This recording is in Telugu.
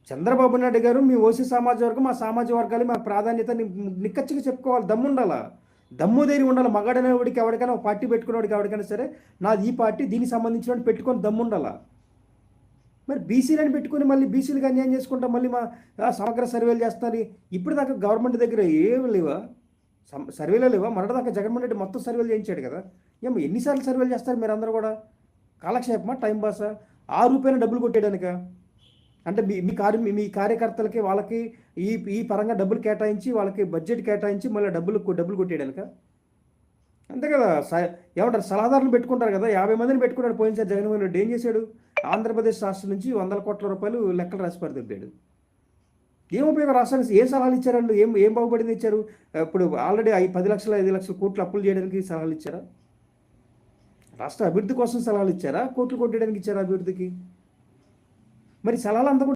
చంద్రబాబు నాయుడు గారు మీ ఓసీ సమాజ వర్గం, మా సామాజిక వర్గాలు మా ప్రాధాన్యత నిక్కచ్చిగా చెప్పుకోవాలి. దమ్ము ఉండాలా, దమ్ము ధైర్యం ఉండాలి. మగాడనేవాడికి ఎవరికైనా ఒక పార్టీ పెట్టుకునేవాడికి ఎవరికైనా సరే నాది ఈ పార్టీ దీనికి సంబంధించిన పెట్టుకొని దమ్ము ఉండాలా. మరి బీసీలను పెట్టుకుని మళ్ళీ బీసీలకు అన్యాయం చేసుకుంటాం, మళ్ళీ మా సమగ్ర సర్వేలు చేస్తున్నారు. ఇప్పుడు దాకా గవర్నమెంట్ దగ్గర ఏమి లేవా, సర్వేలో లేవా? మొన్నటిదాకా జగన్మోహన్ రెడ్డి మొత్తం సర్వేలు చేయించాడు కదా. ఏమో ఎన్నిసార్లు సర్వేలు చేస్తారు మీరు అందరూ కూడా? కాలక్షేపమా, టైం పాసా? రూపాయలు డబ్బులు కొట్టేయడానిక? అంటే మీ కార్యకర్తలకి వాళ్ళకి ఈ పరంగా డబ్బులు కేటాయించి వాళ్ళకి బడ్జెట్ కేటాయించి మళ్ళీ డబ్బులు కొట్టేయడానిక? అంతే కదా. ఏమంటారు, సలహాదారులు పెట్టుకుంటారు కదా. 50 మందిని పెట్టుకున్నాడు పోయినసారి జగన్మోహన్ రెడ్డి. ఏం చేశాడు? ఆంధ్రప్రదేశ్ రాష్ట్రం నుంచి 100 కోట్ల రూపాయలు లెక్కలు రాసి పరిదిబ్బాడు. ఏం ఉపయోగం? రాష్ట్రానికి ఏం సలహాలు ఇచ్చారు వాళ్ళు? ఏం బాగుపడింది ఇచ్చారు? ఇప్పుడు ఆల్రెడీ 10 లక్షల 5 లక్షల కోట్లు అప్పులు చేయడానికి సలహాలు ఇచ్చారా? రాష్ట్ర అభివృద్ధి కోసం సలహాలు ఇచ్చారా? కోట్లు కొట్టడానికి ఇచ్చారా అభివృద్ధికి? మరి సలహాలు అంతా